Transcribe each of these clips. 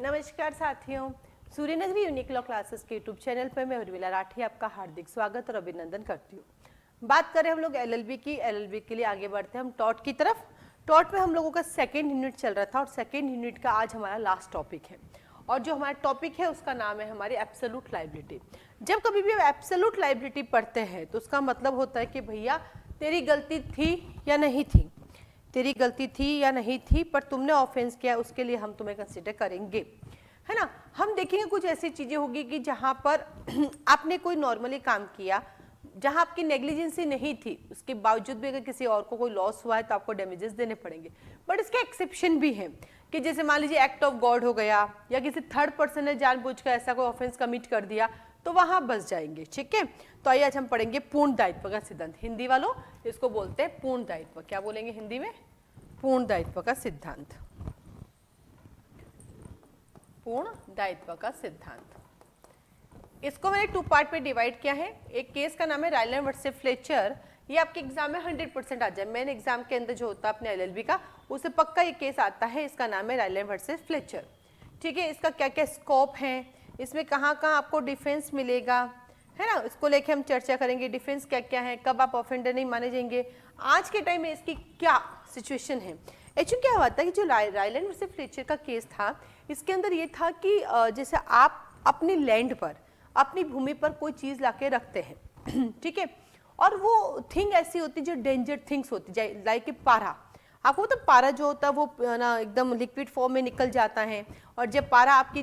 नमस्कार साथियों, Suryanagari unique law classes के यूट्यूब चैनल पर मैं उर्मिला राठी आपका हार्दिक स्वागत और अभिनंदन करती हूँ। बात करें हम लोग एलएलबी की, एलएलबी के लिए आगे बढ़ते हैं हम टॉट की तरफ। टॉट में हम लोगों का सेकेंड यूनिट चल रहा था और सेकेंड यूनिट का आज हमारा लास्ट टॉपिक है और जो हमारा टॉपिक है उसका नाम है हमारी एब्सोल्यूट लायबिलिटी। जब कभी भी एब्सोल्यूट लायबिलिटी पढ़ते हैं तो उसका मतलब होता है कि भैया तेरी गलती थी या नहीं थी, तेरी गलती थी या नहीं थी, पर तुमने ऑफेंस किया, उसके लिए हम तुम्हें कंसिडर करेंगे, है ना। हम देखेंगे कुछ ऐसी चीजें होगी कि जहां पर आपने कोई नॉर्मली काम किया, जहां आपकी नेग्लिजेंसी नहीं थी, उसके बावजूद भी अगर किसी और को कोई लॉस हुआ है तो आपको डैमेजेस देने पड़ेंगे। बट इसके एक्सेप्शन भी हैं कि जैसे मान लीजिए एक्ट ऑफ गॉड हो गया या किसी थर्ड पर्सन ने जानबूझकर ऐसा कोई ऑफेंस कमिट कर दिया तो वहां बच जाएंगे, ठीक है। तो आइए आज हम पढ़ेंगे पूर्ण दायित्व का सिद्धांत। हिंदी वालों इसको बोलते हैं पूर्ण दायित्व। क्या बोलेंगे हिंदी में? पूर्ण दायित्व का सिद्धांत। पूर्ण दायित्व का सिद्धांत। इसको मैंने टू पार्ट पे डिवाइड किया है। एक केस का नाम है रायलैंड वर्सेस फ्लेचर। ये आपके एग्जाम में 100% आ जाए। मेन एग्जाम के अंदर जो होता है अपने एलएलबी का, उससे पक्का ये केस आता है। इसका नाम है रायलैंड वर्सेस फ्लेचर, ठीक है। इसका क्या क्या स्कोप है, इसमें कहाँ कहाँ आपको डिफेंस मिलेगा, है ना, इसको लेके हम चर्चा करेंगे। डिफेंस क्या क्या है, कब आप ऑफेंडर नहीं माने जाएंगे, आज के टाइम में इसकी क्या सिचुएशन है। एक्चुअली क्या हुआ था कि जो रायलैंड वर्सेस फ्लेचर का केस था, इसके अंदर ये था कि जैसे आप अपनी लैंड पर, अपनी भूमि पर कोई चीज लाके रखते हैं, ठीक है, और वो थिंग ऐसी होती जो डेंजर थिंग्स होती, लाइक पारा। आपको तो पारा जो होता है वो ना एकदम लिक्विड फॉर्म में निकल जाता है, और जब पारा आपकी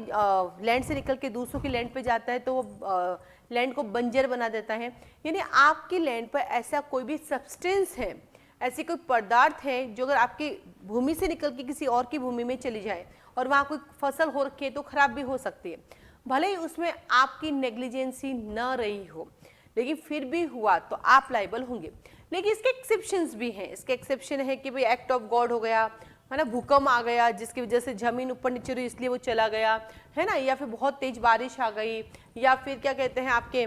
लैंड से निकल के दूसरों की लैंड पे जाता है तो वो लैंड को बंजर बना देता है। यानी आपकी लैंड पर ऐसा कोई भी सब्सटेंस है, ऐसी कोई पदार्थ है जो अगर आपकी भूमि से निकल के किसी और की भूमि में चली जाए और वहाँ कोई फसल हो रखी है तो खराब भी हो सकती है, भले ही उसमें आपकी नेग्लिजेंसी न रही हो, लेकिन फिर भी हुआ तो आप लायबल होंगे। लेकिन इसके एक्सेप्शंस भी हैं। इसके एक्सेप्शन है कि भाई एक्ट ऑफ गॉड हो गया, है ना, भूकंप आ गया जिसकी वजह से जमीन ऊपर नीचे रही इसलिए वो चला गया, है ना, या फिर बहुत तेज बारिश आ गई, या फिर क्या कहते हैं आपके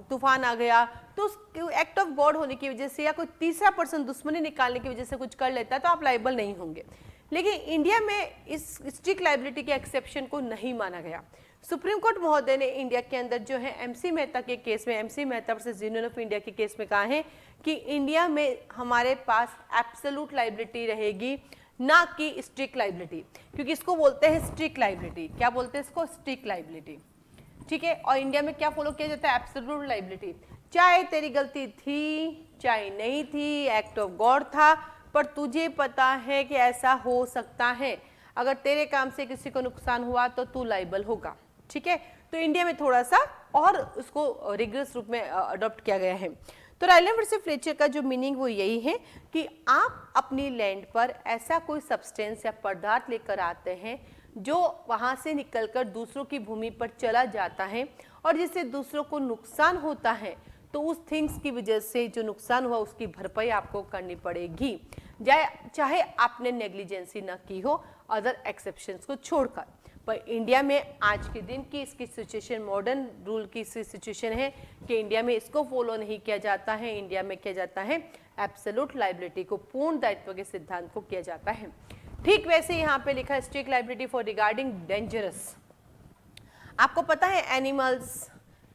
तूफान आ गया, तो एक्ट ऑफ गॉड होने की वजह से या कोई तीसरा पर्सन दुश्मनी निकालने की वजह से कुछ कर लेता है तो आप लायबल नहीं होंगे। लेकिन इंडिया में इस स्ट्रिक्ट लायबिलिटी के एक्सेप्शन को नहीं माना गया। सुप्रीम कोर्ट महोदय ने इंडिया के अंदर जो है एमसी मेहता के केस में, MC Mehta versus union of India के केस में कहा है कि इंडिया में हमारे पास एब्सोल्यूट लायबिलिटी रहेगी, ना कि स्ट्रिक्ट लायबिलिटी, क्योंकि इसको बोलते हैं स्ट्रिक्ट लायबिलिटी। क्या बोलते हैं इसको? स्ट्रिक्ट लायबिलिटी, ठीक है। और इंडिया में क्या फॉलो किया जाता है? Absolute liability. चाहे तेरी गलती थी चाहे नहीं थी, एक्ट ऑफ गॉड था, पर तुझे पता है कि ऐसा हो सकता है, अगर तेरे काम से किसी को नुकसान हुआ तो तू लायबल होगा, ठीक है। तो इंडिया में थोड़ा सा और उसको रिग्रेस रूप में अडॉप्ट किया गया है। तो रायलैंड वर्सेस फ्लेचर का जो मीनिंग वो यही है कि आप अपनी लैंड पर ऐसा कोई सब्सटेंस या पदार्थ लेकर आते हैं जो वहां से निकलकर दूसरों की भूमि पर चला जाता है और जिससे दूसरों को नुकसान होता है, तो उस थिंग्स की वजह से जो नुकसान हुआ उसकी भरपाई आपको करनी पड़ेगी, चाहे आपने नेग्लिजेंसी न की हो, अदर एक्सेप्शंस को छोड़कर। पर इंडिया में आज के दिन की इसकी सिचुएशन, मॉडर्न रूल की सिचुएशन है कि इंडिया में इसको फॉलो नहीं किया जाता है। इंडिया में किया जाता है एब्सोल्यूट लायबिलिटी को, पूर्ण दायित्व के सिद्धांत को किया जाता है। ठीक वैसे यहाँ पे लिखा है strict liability for regarding dangerous. आपको पता है एनिमल्स,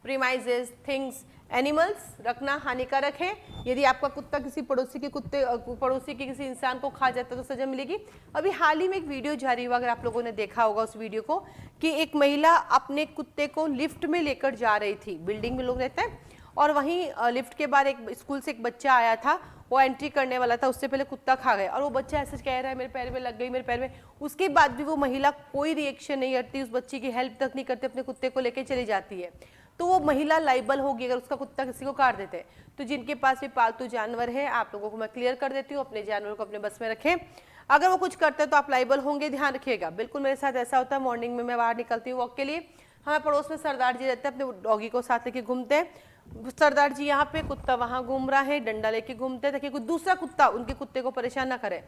प्रीमाइजेस, थिंग्स, एनिमल्स रखना हानिकारक है। यदि आपका कुत्ता किसी पड़ोसी के किसी इंसान को खा जाता है तो सजा मिलेगी। अभी हाल ही में एक वीडियो जारी हुआ, अगर आप लोगों ने देखा होगा उस वीडियो को, कि एक महिला अपने कुत्ते को लिफ्ट में लेकर जा रही थी, बिल्डिंग में लोग रहते हैं, और वहीं लिफ्ट के बाहर एक स्कूल से एक बच्चा आया था, वो एंट्री करने वाला था, उससे पहले कुत्ता खा गया, और वो बच्चा ऐसे कह रहा है मेरे पैर में लग गई, मेरे पैर में। उसके बाद भी वो महिला कोई रिएक्शन नहीं करती, उस बच्चे की हेल्प तक नहीं करती, अपने कुत्ते को लेके चली जाती है। तो वो महिला लायबल होगी अगर उसका कुत्ता किसी को काट देते हैं। तो जिनके पास भी पालतू जानवर है, आप लोगों को मैं क्लियर कर देती हूँ, अपने जानवर को अपने बस में रखें। अगर वो कुछ करते हैं तो आप लायबल होंगे, ध्यान रखिएगा। बिल्कुल मेरे साथ ऐसा होता है, मॉर्निंग में मैं बाहर निकलती हूँ वॉक के लिए, हमारे पड़ोस में सरदार जी रहते हैं, अपने डॉगी को साथ लेके घूमते हैं। सरदार जी यहाँ पे, कुत्ता वहां घूम रहा है, डंडा लेके घूमते हैं ताकि कोई दूसरा कुत्ता उनके कुत्ते को परेशान ना करे।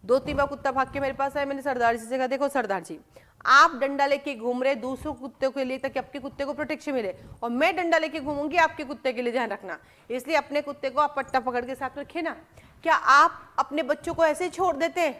2-3 बार कुत्ता भाग के मेरे पास आया, मैंने सरदार जी से कहा देखो सरदार जी, आप डंडा लेके घूम रहे दूसरों कुत्ते के लिए ताकि आपके कुत्ते को प्रोटेक्शन मिले, और मैं डंडा लेके घूमूंगी आपके कुत्ते के लिए, ध्यान रखना। इसलिए अपने कुत्ते को आप पट्टा पकड़ के साथ रखे ना। क्या आप अपने बच्चों को ऐसे छोड़ देते हैं?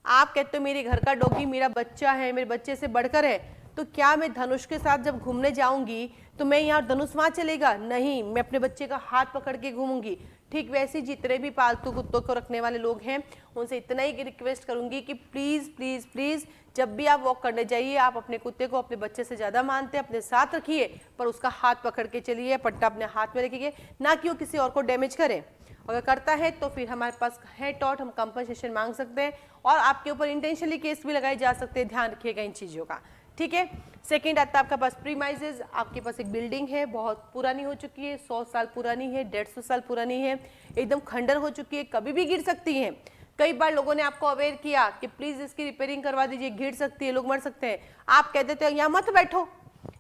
आप कहते हो मेरे घर का डॉगी मेरा बच्चा है, मेरे बच्चे से बढ़कर है, तो क्या मैं धनुष के साथ जब घूमने जाऊंगी तो मैं यहाँ धनुष वहां चलेगा? नहीं, मैं अपने बच्चे का हाथ पकड़ के घूमूंगी। ठीक वैसे जितने भी पालतू कुत्तों को रखने वाले लोग हैं उनसे इतना ही रिक्वेस्ट करूंगी कि प्लीज प्लीज प्लीज जब भी आप वॉक करने जाइए आप अपने कुत्ते को अपने बच्चे से ज्यादा मानते हैं अपने साथ रखिए, पर उसका हाथ पकड़ के चलिए, पट्टा अपने हाथ में रखिए, ना कि वो किसी और को डैमेज करे। अगर करता है तो फिर हमारे पास है टॉट, हम कंपनसेशन मांग सकते हैं और आपके ऊपर इंटेंशनली केस भी लगाए जा सकते हैं। ध्यान रखिएगा इन चीज़ों का, ठीक है। सेकंड आता है आपका पास प्रीमाइजेज। आपके पास एक बिल्डिंग है, बहुत पुरानी हो चुकी है, 100 साल पुरानी है, 150 साल पुरानी है, एकदम खंडर हो चुकी है, कभी भी गिर सकती है। कई बार लोगों ने आपको अवेयर किया कि प्लीज इसकी रिपेयरिंग करवा दीजिए, गिर सकती है, लोग मर सकते हैं। आप कह देते हो यहाँ मत बैठो,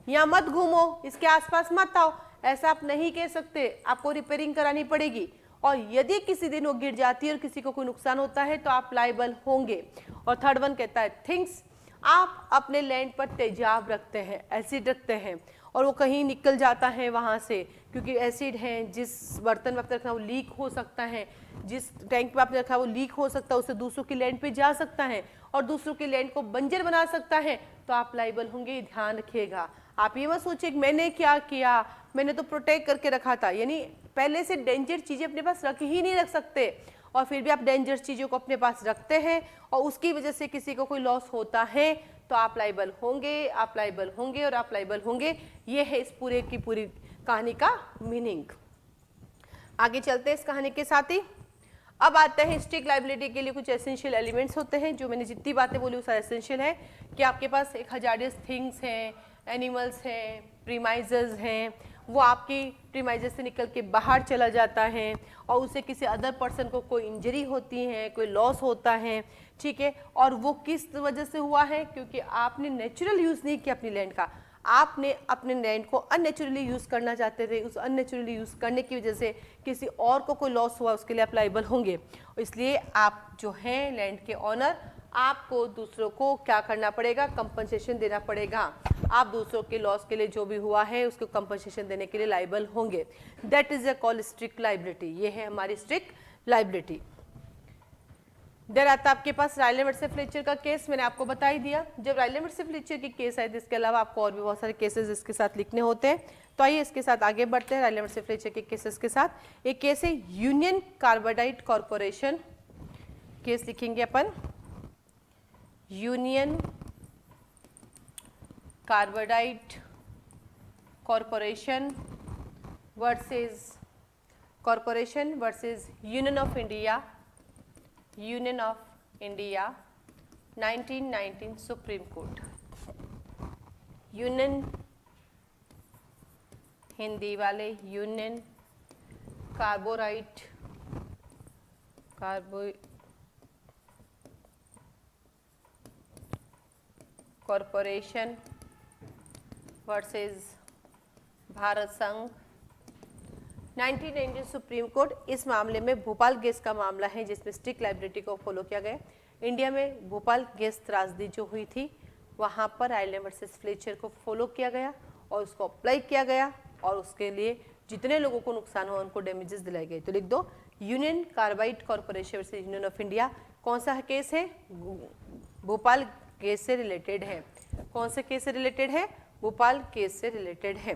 यहाँ मत घूमो, इसके आसपास मत आओ। ऐसा आप नहीं कह सकते, आपको रिपेयरिंग करानी पड़ेगी। और यदि किसी दिन वो गिर जाती है और किसी को कोई नुकसान होता है तो आप लाइबल होंगे। और थर्ड वन कहता है थिंग्स। आप अपने लैंड पर तेजाब रखते हैं, एसिड रखते हैं और वो कहीं निकल जाता है वहाँ से, क्योंकि एसिड है, जिस बर्तन में आपने रखा वो लीक हो सकता है, जिस टैंक में आपने रखा वो लीक हो सकता है, उससे दूसरों की लैंड पे जा सकता है और दूसरों की लैंड को बंजर बना सकता है, तो आप लाइबल होंगे। ध्यान रखिएगा। आप ये मत सोचिए कि मैंने क्या किया, मैंने तो प्रोटेक्ट करके रखा था, यानी पहले से डेंजर चीज़ें अपने पास रख ही नहीं रख सकते और फिर भी आप डेंजर चीज़ों को अपने पास रखते हैं और उसकी वजह से किसी को कोई लॉस होता है तो आप लाइबल होंगे, आप लाइबल होंगे और आप लाइबल होंगे। ये है इस पूरे की पूरी कहानी का मीनिंग। आगे चलते हैं इस कहानी के साथ ही। अब आते हैं स्ट्रिक्ट लाइबिलिटी के लिए कुछ एसेंशियल एलिमेंट्स होते हैं। जो मैंने जितनी बातें बोली वो सारा एसेंशियल है कि आपके पास एक हजार्डियस थिंग्स हैं, एनिमल्स हैं, प्रीमाइजेस हैं, वो आपकी प्रीमाइजेस से निकल के बाहर चला जाता है और उसे किसी अदर पर्सन को कोई इंजरी होती है, कोई लॉस होता है, ठीक है। और वो किस वजह से हुआ है? क्योंकि आपने नेचुरल यूज़ नहीं किया अपनी लैंड का, आपने अपने लैंड को अननेचुरली यूज़ करना चाहते थे। उस अननेचुरली यूज़ करने की वजह से किसी और को कोई लॉस हुआ, उसके लिए आप लाइबल होंगे। इसलिए आप जो हैं लैंड के ऑनर, आपको दूसरों को क्या करना पड़ेगा? कंपनसेशन देना पड़ेगा। आप दूसरों के लॉस के लिए जो भी हुआ है उसको कंपनसेशन देने के लिए लाइबल होंगे। That is a call strict liability. ये है हमारी स्ट्रिक्ट लाइबिलिटी। देर आता आपके पास रायले वर्सेस फ्लेचर का केस, मैंने आपको बता ही दिया। जब रायले वर्सेस फ्लेचर की केस आए, इसके अलावा आपको और भी बहुत सारे केसेस इसके साथ लिखने होते हैं। तो आइए इसके साथ आगे बढ़ते हैं रायले वर्सेस फ्लेचर के केसेस के साथ। एक केस है यूनियन कार्बाइड कॉर्पोरेशन, केस लिखेंगे अपन union carbide corporation versus union of India, 1919 supreme court. Union Hindi वाले, यूनियन कॉर्पोरेशन वर्सेस भारत संघ, 1919 सुप्रीम कोर्ट। इस मामले में भोपाल गैस का मामला है जिसमें स्ट्रिक्ट लाइबिलिटी को फॉलो किया गया। इंडिया में भोपाल गैस त्रासदी जो हुई थी वहाँ पर रायले वर्सेस फ्लेचर को फॉलो किया गया और उसको अप्लाई किया गया और उसके लिए जितने लोगों को नुकसान हुआ उनको डैमेजेस दिलाए गए। तो लिख दो union carbide corporation versus union of India. कौन सा केस है? भोपाल केस से रिलेटेड है। कौन से केस से रिलेटेड है? भोपाल केस से रिलेटेड है।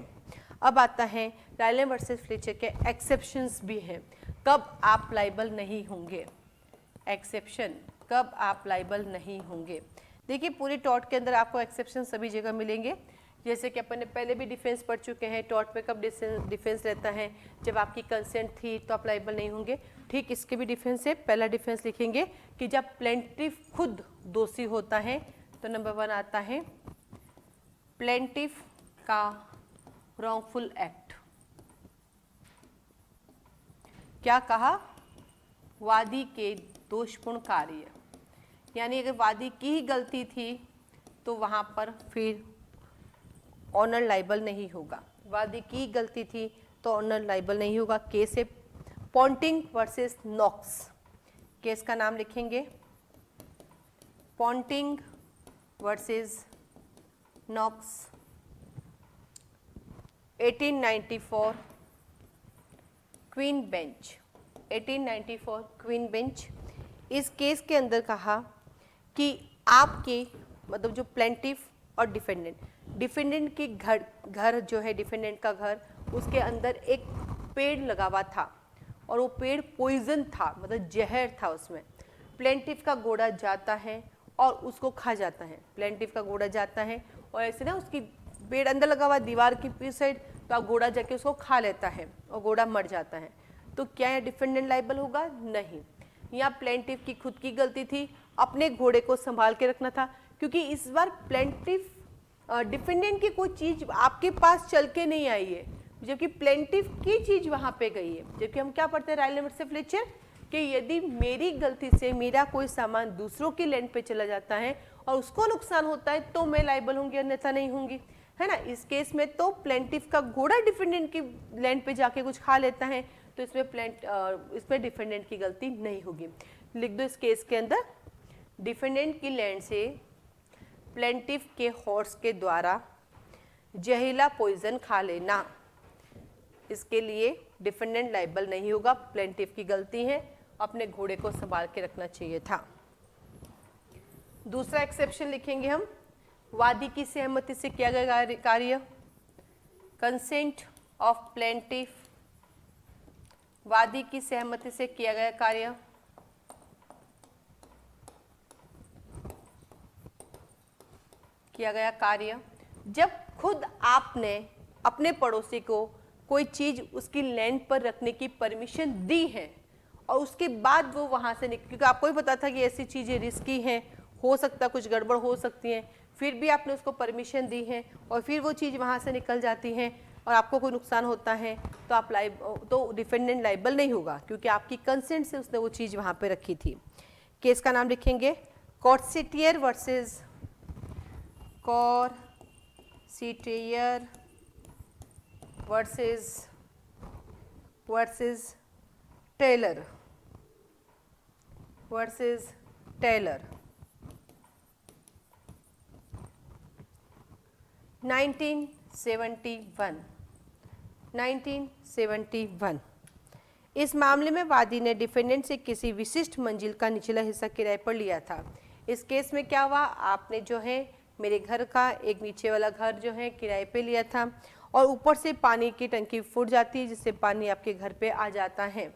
अब आता है रायले वर्सेस फ्लेचर के एक्सेप्शंस भी हैं, कब आप लाइबल नहीं होंगे। एक्सेप्शन, कब आप लाइबल नहीं होंगे। देखिए पूरी टॉट के अंदर आपको एक्सेप्शन सभी जगह मिलेंगे। जैसे कि अपन ने पहले भी डिफेंस पढ़ चुके हैं, टॉट पे कब डिफेंस रहता है? जब आपकी कंसेंट थी तो आप लाइबल नहीं होंगे। ठीक इसके भी डिफेंस है। पहला डिफेंस लिखेंगे कि जब प्लेंटिफ खुद दोषी होता है तो नंबर 1 आता है प्लेंटिफ का रॉन्गफुल एक्ट। क्या कहा? वादी के दोषपूर्ण कार्य, यानी अगर वादी की ही गलती थी तो वहां पर फिर ऑनर लाइबल नहीं होगा। वादी की गलती थी तो ऑनर लाइबल नहीं होगा। केस है पॉन्टिंग वर्सेस नॉक्स। केस का नाम लिखेंगे Ponting versus Knox, 1894 Queen Bench. 1894 Queen Bench. इस केस के अंदर कहा कि आपके मतलब जो प्लेंटिफ और डिफेंडेंट की घर जो है, डिफेंडेंट का घर, उसके अंदर एक पेड़ लगा हुआ था और वो पेड़ पॉइजन था, मतलब जहर था उसमें। प्लेंटिफ का घोड़ा जाता है और उसको खा जाता है। प्लेंटिफ का घोड़ा जाता है और ऐसे ना उसकी पेड़ अंदर लगा हुआ दीवार की पीछे साइड, तो आप घोड़ा जाके उसको खा लेता है और घोड़ा मर जाता है। तो क्या यह डिफेंडेंट लाइबल होगा? नहीं, यहाँ प्लेंटिफ की खुद की गलती थी, अपने घोड़े को संभाल के रखना था, क्योंकि इस बार प्लेंटिफ डिफेंडेंट की कोई चीज आपके पास चल के नहीं आई है, जबकि प्लेंटिफ की चीज वहां पे गई है। जबकि हम क्या पढ़ते हैं राइलें वर्सेस फ्लेचर कि यदि मेरी गलती से मेरा कोई सामान दूसरों की लैंड पे चला जाता है और उसको नुकसान होता है तो मैं लाइबल होंगी, अन्यथा नहीं होंगी, है ना। इस केस में तो प्लेंटिफ का घोड़ा डिफेंडेंट की लैंड पे जाके कुछ खा लेता है, तो इसमें डिफेंडेंट की गलती नहीं होगी। लिख दो इस केस के अंदर, डिफेंडेंट की लैंड से प्लेंटिफ के हॉर्स के द्वारा जहरीला पॉइजन खा लेना, इसके लिए डिफेंडेंट लाइबल नहीं होगा, प्लेंटिफ की गलती है, अपने घोड़े को संभाल के रखना चाहिए था। दूसरा एक्सेप्शन लिखेंगे हम, वादी की सहमति से किया गया कार्य, कंसेंट ऑफ प्लेंटिफ, वादी की सहमति से किया गया कार्य, जब खुद आपने अपने पड़ोसी को कोई चीज उसकी लैंड पर रखने की परमिशन दी है और उसके बाद वो वहां से निकल, क्योंकि आपको भी पता था कि ऐसी चीजें रिस्की हैं, हो सकता कुछ गड़बड़ हो सकती है, फिर भी आपने उसको परमिशन दी है और फिर वो चीज़ वहाँ से निकल जाती है और आपको कोई नुकसान होता है, तो आप तो डिफेंडेंट लाइबल नहीं होगा, क्योंकि आपकी कंसेंट से उसने वो चीज़ वहाँ पे रखी थी। केस का नाम लिखेंगे कॉर्सेटियर वर्सेस टेलर 1971। इस मामले में वादी ने डिफेंडेंट से किसी विशिष्ट मंजिल का निचला हिस्सा किराए पर लिया था। इस केस में क्या हुआ, आपने जो है मेरे घर का एक नीचे वाला घर जो है किराए पे लिया था और ऊपर से पानी की टंकी फूट जाती है जिससे पानी आपके घर पे आ जाता है।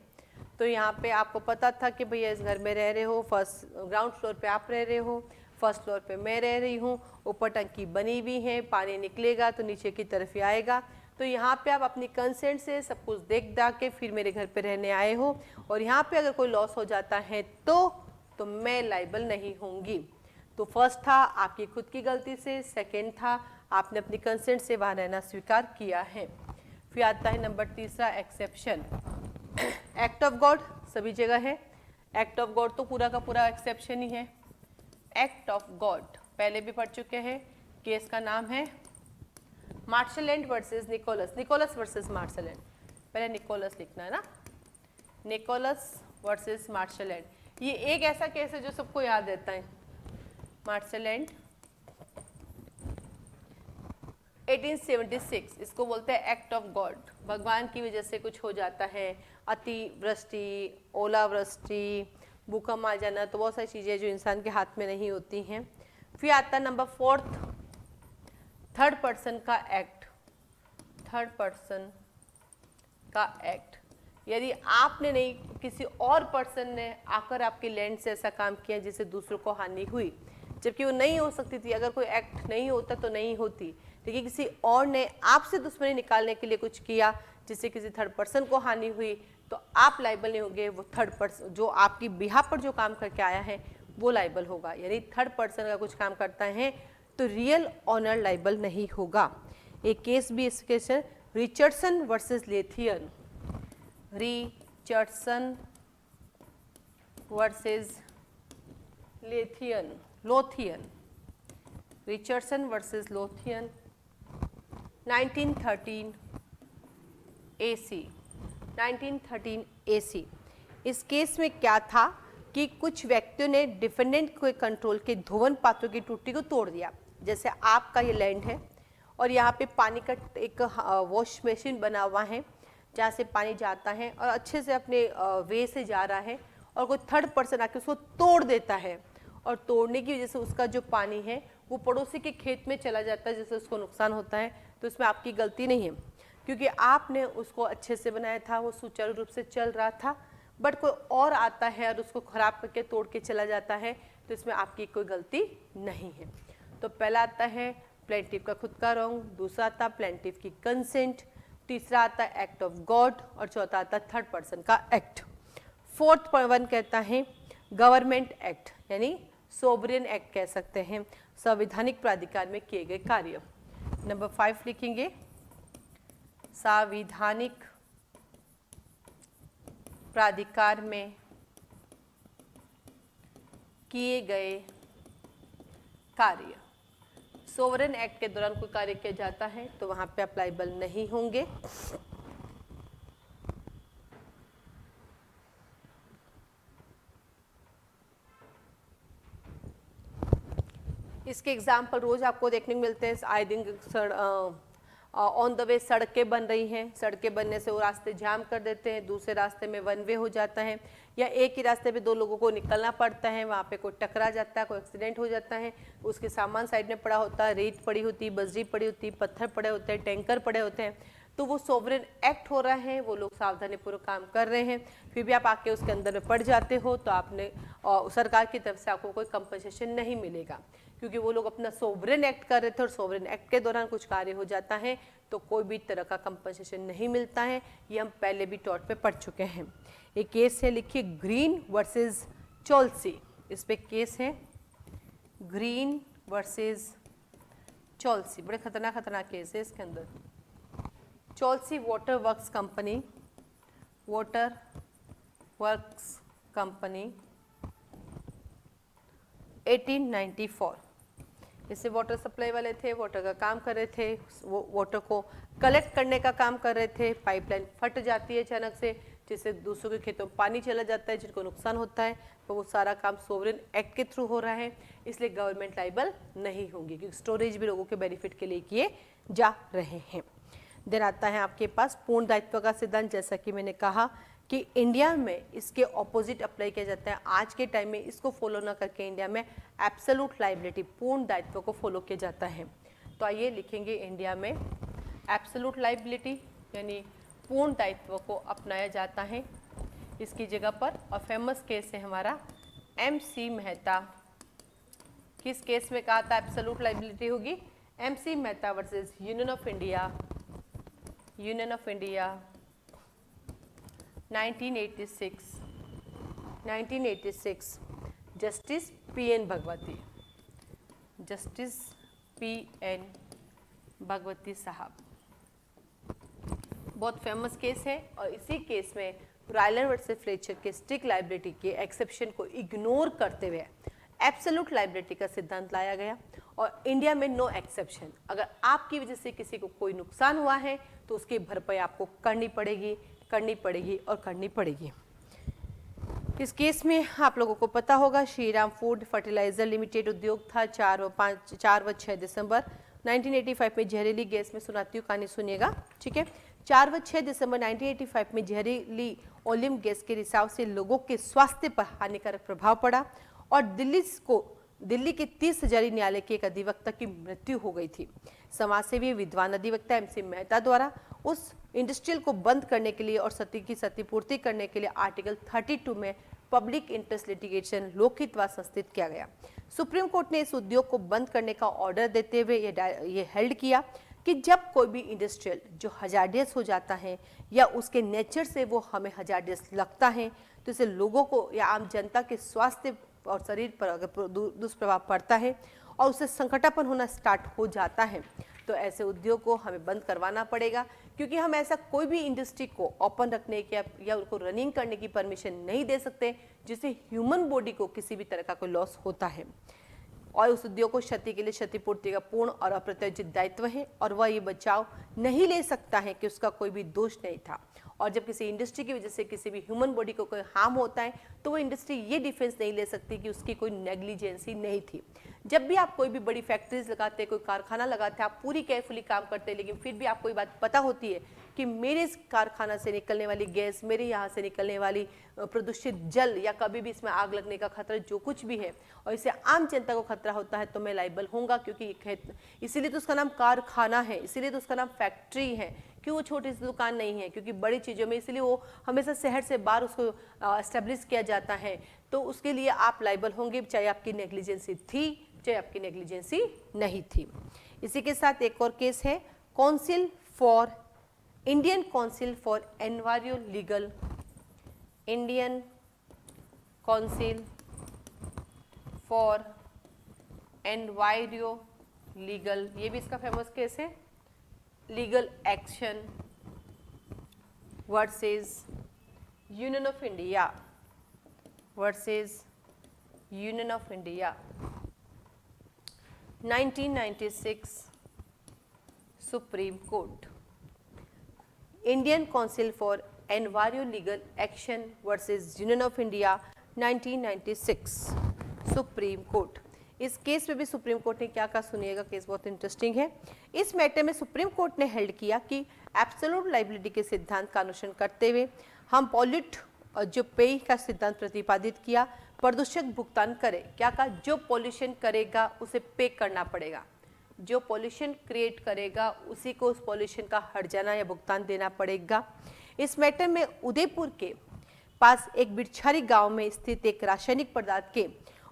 तो यहाँ पे आपको पता था कि भैया इस घर में रह रहे हो, ग्राउंड फ्लोर पे आप रह रहे हो, फर्स्ट फ्लोर पे मैं रह रही हूँ, ऊपर टंकी बनी हुई है, पानी निकलेगा तो नीचे की तरफ ही आएगा। तो यहाँ पे आप अपनी कंसेंट से सब कुछ देख दाख के फिर मेरे घर पे रहने आए हो और यहाँ पे अगर कोई लॉस हो जाता है तो मैं लाइबल नहीं होंगी। तो फर्स्ट था आपकी खुद की गलती से, सेकेंड था आपने अपनी कंसेंट से वहाँ रहना स्वीकार किया है। फिर आता है नंबर तीसरा एक्सेप्शन, एक्ट ऑफ गॉड सभी जगह है। एक्ट ऑफ गॉड तो पूरा का पूरा एक्सेप्शन ही है। एक्ट ऑफ गॉड पहले भी पढ़ चुके हैं। केस का नाम है Marshland versus Nicholas versus Marshland. पहले निकोलस लिखना है ना, निकोलस वर्सेस मार्शलैंड। ये एक ऐसा केस है जो सबको याद रहता है। मार्शलैंड 1876, इसको बोलते हैं एक्ट ऑफ गॉड। भगवान की वजह से कुछ हो जाता है, अतिवृष्टि, ओलावृष्टि, भूकंप आ जाना, तो बहुत सारी चीज़ें जो इंसान के हाथ में नहीं होती हैं। फिर आता है नंबर फोर्थ, थर्ड पर्सन का एक्ट। यदि आपने नहीं, किसी और पर्सन ने आकर आपके लैंड से ऐसा काम किया जिससे दूसरों को हानि हुई, जबकि वो नहीं हो सकती थी, अगर कोई एक्ट नहीं होता तो नहीं होती, लेकिन किसी और ने आपसे दुश्मनी निकालने के लिए कुछ किया जिससे किसी थर्ड पर्सन को हानि हुई, तो आप लाइबल नहीं होंगे। वो थर्ड पर्सन जो आपकी बिहाफ पर जो काम करके आया है वो लाइबल होगा। यानी थर्ड पर्सन का कुछ काम करता है तो रियल ऑनर लाइबल नहीं होगा। एक केस भी इस केस है, Richardson versus Lothian. Richardson versus Lothian, Richardson versus Lothian 1913 AC। इस केस में क्या था कि कुछ व्यक्तियों ने डिफेंडेंट के कंट्रोल के धोवन पात्रों की टूटी को तोड़ दिया। जैसे आपका ये लैंड है और यहाँ पे पानी का एक वॉश मशीन बना हुआ है जहाँ से पानी जाता है और अच्छे से अपने वे से जा रहा है, और कोई थर्ड पर्सन आके उसको तोड़ देता है और तोड़ने की वजह से उसका जो पानी है वो पड़ोसी के खेत में चला जाता है, जिससे उसको नुकसान होता है, तो इसमें आपकी गलती नहीं है, क्योंकि आपने उसको अच्छे से बनाया था, वो सुचारू रूप से चल रहा था, बट कोई और आता है और उसको खराब करके तोड़ के चला जाता है, तो इसमें आपकी कोई गलती नहीं है। तो पहला आता है प्लेंटिफ का खुद का रॉन्ग, दूसरा आता प्लेंटिफ की कंसेंट, तीसरा आता है एक्ट ऑफ गॉड और चौथा आता है थर्ड पर्सन का एक्ट। फोर्थ वन कहता है गवर्नमेंट एक्ट, यानी सोवरेन एक्ट कह सकते हैं, संवैधानिक प्राधिकार में किए गए कार्य। नंबर 5 लिखेंगे संवैधानिक प्राधिकार में किए गए कार्य। सोवरेन एक्ट के दौरान कोई कार्य किया जाता है तो वहां पे अप्लाइबल नहीं होंगे। इसके एग्जाम्पल रोज आपको देखने को मिलते हैं। I think on the way सड़कें बन रही हैं, सड़कें बनने से वो रास्ते जाम कर देते हैं, दूसरे रास्ते में वन वे हो जाता है, या एक ही रास्ते पे दो लोगों को निकलना पड़ता है, वहाँ पे कोई टकरा जाता है, कोई एक्सीडेंट हो जाता है, उसके सामान साइड में पड़ा होता है, रेत पड़ी होती है, बजरी पड़ी होती है, पत्थर पड़े होते हैं, टैंकर पड़े होते हैं, तो वो सोवरेन एक्ट हो रहा है, वो लोग सावधानीपूर्वक काम कर रहे हैं, फिर भी आप आके उसके अंदर में पड़ जाते हो तो आपने सरकार की तरफ से आपको कोई कंपनसेशन नहीं मिलेगा, क्योंकि वो लोग अपना सोवरेन एक्ट कर रहे थे और सोवरेन एक्ट के दौरान कुछ कार्य हो जाता है तो कोई भी तरह का कंपनसेशन नहीं मिलता है। ये हम पहले भी टॉट पे पढ़ चुके हैं। एक केस है, लिखिए ग्रीन वर्सेस चोल्सी। इस पे केस है ग्रीन वर्सेस चोल्सी, बड़े खतरनाक केस है इसके अंदर। Chelsea water works company, water works company 1894। इससे वाटर सप्लाई वाले थे, वाटर का काम कर रहे थे, वो वाटर को कलेक्ट करने का काम कर रहे थे। पाइपलाइन फट जाती है अचानक से, जिससे दूसरों के खेतों में पानी चला जाता है, जिनको नुकसान होता है, तो वो सारा काम सोवरेन एक्ट के थ्रू हो रहा है, इसलिए गवर्नमेंट लाइबल नहीं होंगी, क्योंकि स्टोरेज भी लोगों के बेनिफिट के लिए किए जा रहे हैं। देन आता है आपके पास पूर्ण दायित्व का सिद्धांत। जैसा कि मैंने कहा कि इंडिया में इसके ऑपोजिट अप्लाई किया जाता है। आज के टाइम में इसको फॉलो ना करके इंडिया में एब्सोल्यूट लायबिलिटी, पूर्ण दायित्व को फॉलो किया जाता है। तो आइए लिखेंगे इंडिया में एब्सोल्यूट लायबिलिटी यानी पूर्ण दायित्व को अपनाया जाता है इसकी जगह पर। और फेमस केस है हमारा MC मेहता। किस केस में कहा था एब्सोल्यूट लायबिलिटी होगी? MC Mehta versus union of India, 1986 justice PN Bhagwati, justice PN Bhagwati साहब। बहुत फेमस केस है और इसी केस में रायलर वर्सेस फ्लेचर के स्ट्रिक्ट लायबिलिटी के एक्सेप्शन को इग्नोर करते हुए एब्सोल्यूट लायबिलिटी का सिद्धांत लाया गया और इंडिया में नो एक्सेप्शन। अगर आपकी वजह से किसी को कोई नुकसान हुआ है तो उसकी भरपाई आपको करनी पड़ेगी और करनी पड़ेगी। इस केस में आप लोगों को पता होगा श्रीराम फूड फर्टिलाइजर लिमिटेड उद्योग था। 4 व 6 दिसंबर 1985 में जहरीली गैस में, सुनाती हूँ कहानी सुनिएगा, ठीक है। 4 व 6 दिसंबर 1985 में जहरीली ओलियम गैस के रिसाव से लोगों के स्वास्थ्य पर हानिकारक प्रभाव पड़ा और दिल्ली के 30 हजारी न्यायालय के एक अधिवक्ता की मृत्यु हो गई थी। समाजसेवी विद्वान अधिवक्ता MC मेहता द्वारा उस इंडस्ट्रियल को बंद करने के लिए और सती की क्षतिपूर्ति करने के लिए आर्टिकल 32 में पब्लिक इंटरेस्ट लिटिगेशन लोकहित वाद संस्थित किया गया। सुप्रीम कोर्ट ने इस उद्योग को बंद करने का ऑर्डर देते हुए ये हेल्ड किया कि जब कोई भी इंडस्ट्रियल जो हजार्डियस हो जाता है या उसके नेचर से वो हमें हजार्डियस लगता है तो इसे लोगों को या आम जनता के स्वास्थ्य और शरीर पर अगर दुष्प्रभाव पड़ता है और उससे संकटापन होना स्टार्ट हो जाता है तो ऐसे उद्योग को हमें बंद करवाना पड़ेगा, क्योंकि हम ऐसा कोई भी इंडस्ट्री को ओपन रखने की या उनको रनिंग करने की परमिशन नहीं दे सकते जिससे ह्यूमन बॉडी को किसी भी तरह का कोई लॉस होता है। और उस उद्योग को क्षति के लिए क्षतिपूर्ति का पूर्ण और अप्रत्याशित दायित्व है और वह ये बचाव नहीं ले सकता है कि उसका कोई भी दोष नहीं था। और जब किसी इंडस्ट्री की वजह से किसी भी ह्यूमन बॉडी को कोई हार्म होता है तो वो इंडस्ट्री ये डिफेंस नहीं ले सकती कि उसकी कोई नेग्लिजेंसी नहीं थी। जब भी आप कोई भी बड़ी फैक्ट्रीज लगाते हैं, कोई कारखाना लगाते हैं, आप पूरी केयरफुली काम करते हैं, लेकिन फिर भी आपको ये बात पता होती है कि मेरे इस कारखाना से निकलने वाली गैस, मेरे यहाँ से निकलने वाली प्रदूषित जल या कभी भी इसमें आग लगने का खतरा जो कुछ भी है और इससे आम जनता को खतरा होता है तो मैं लाइबल होऊंगा, क्योंकि इसीलिए तो उसका नाम कारखाना है, इसीलिए तो उसका नाम फैक्ट्री है। क्यों वो छोटी सी दुकान नहीं है? क्योंकि बड़ी चीज़ों में इसलिए वो हमेशा शहर से बाहर उसको एस्टेब्लिश किया जाता है, तो उसके लिए आप लाइबल होंगे, चाहे आपकी नेग्लिजेंसी थी चाहे आपकी नेग्लिजेंसी नहीं थी। इसी के साथ एक और केस है, Indian council for enviro legal, Indian council for enviro legal, ये भी इसका फेमस केस है, legal action versus union of India, versus union of India 1996 supreme court. Indian council for enviro legal action versus union of India 1996 supreme court. इस case में भी supreme court ने क्या कहा सुनिएगा, केस बहुत इंटरेस्टिंग है। इस मैटर में सुप्रीम कोर्ट ने हेल्ड किया कि एब्सोल्यूट लायबिलिटी के सिद्धांत का अनुसरण करते हुए हम पॉल्यूट जो पेय का सिद्धांत प्रतिपादित किया, प्रदूषक भुगतान करे। क्या कहा? जो पॉल्यूशन करेगा उसे पे करना पड़ेगा, जो पॉल्यूशन क्रिएट करेगा उसी को उस पॉल्यूशन का हर्जाना या भुगतान देना पड़ेगा। इस मैटर में उदयपुर के पास एक बिरछारी गांव में स्थित एक रासायनिक पदार्थ के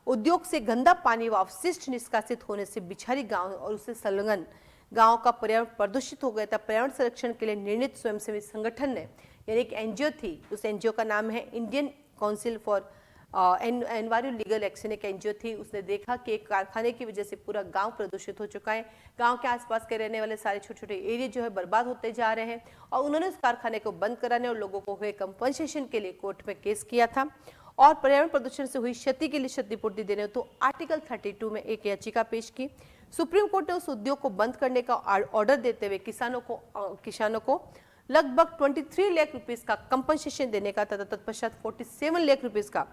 उद्योग से गंदा पानी व अवशिष्ट निष्कासित होने से बिछारी गांव और उससे संलग्न गांव का पर्यावरण प्रदूषित हो गया था। पर्यावरण संरक्षण के लिए निर्णित स्वयंसेवी संगठन ने, यानी एक एनजीओ थी, उस एनजीओ का नाम है Indian council for enviro legal action, एक एनजीओ थी, उसने देखा कि एक कारखाने की वजह से पूरा गांव प्रदूषित हो चुका है, गांव के आसपास के रहने वाले सारे छोटे छोटे एरिया जो है बर्बाद होते जा रहे हैं, और उन्होंने उस कारखाने को बंद कराने और लोगों को हुए कंपनसेशन के लिए कोर्ट में केस किया था और पर्यावरण प्रदूषण से हुई क्षति के लिए क्षतिपूर्ति देने तो आर्टिकल 32 में एक याचिका पेश की। सुप्रीम कोर्ट ने उस उद्योग को बंद करने का ऑर्डर देते हुए किसानों को लगभग 23 लाख रुपीस का कंपनसेशन देने का तथा तत्पश्चात 47 लाख रुपीस का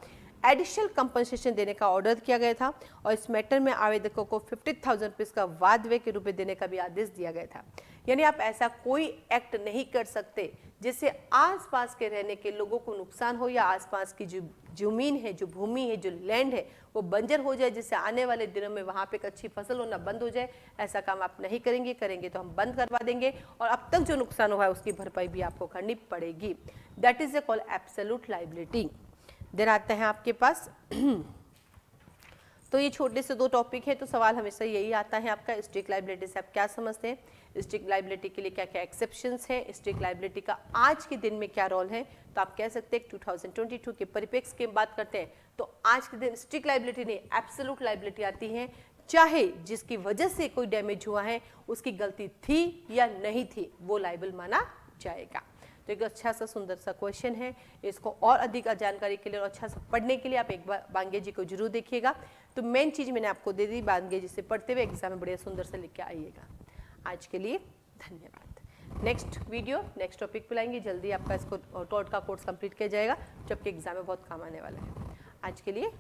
एडिशनल कंपनसेशन देने का ऑर्डर किया गया था और इस मैटर में आवेदकों को 50,000 रुपीस का वाद व्यय के रूप में देने का भी आदेश दिया गया था। यानी आप ऐसा कोई एक्ट नहीं कर सकते जिससे आसपास के रहने के लोगों को नुकसान हो या आसपास की जो जमीन है, जो भूमि है, जो लैंड है वो बंजर हो जाए, जिससे आने वाले दिनों में वहां पे एक अच्छी फसल होना बंद हो जाए। ऐसा काम आप नहीं करेंगे, करेंगे तो हम बंद करवा देंगे और अब तक जो नुकसान हुआ है उसकी भरपाई भी आपको करनी पड़ेगी। That is a call absolute liability. Then आते हैं आपके पास तो ये छोटे से दो टॉपिक है, तो सवाल हमेशा यही आता है आपका, स्ट्रिक्ट लायबिलिटी से आप क्या समझते हैं, स्ट्रिक्ट लायबिलिटी के लिए क्या क्या एक्सेप्शंस हैं, स्ट्रिक्ट लायबिलिटी का आज के दिन में क्या रोल है। तो आप कह सकते हैं 2022 के परिप्रेक्ष्य की बात करते हैं तो आज के दिन स्ट्रिक्ट लायबिलिटी नहीं एब्सोल्यूट लायबिलिटी आती है, चाहे जिसकी वजह से कोई डैमेज हुआ है उसकी गलती थी या नहीं थी, वो लायबल माना जाएगा। तो एक अच्छा सा सुंदर सा क्वेश्चन है, इसको और अधिक जानकारी के लिए और अच्छा सा पढ़ने के लिए आप एक बार बांगे जी को जरूर देखिएगा। तो मेन चीज मैंने आपको दे दी, बांगे जी से पढ़ते हुए एग्जाम में बढ़िया सुंदर से लिख के आइएगा। आज के लिए धन्यवाद। नेक्स्ट वीडियो नेक्स्ट टॉपिक पे लाएंगे, जल्दी आपका इसको टॉट का कोर्स कंप्लीट किया जाएगा जबकि एग्जाम में बहुत काम आने वाला है। आज के लिए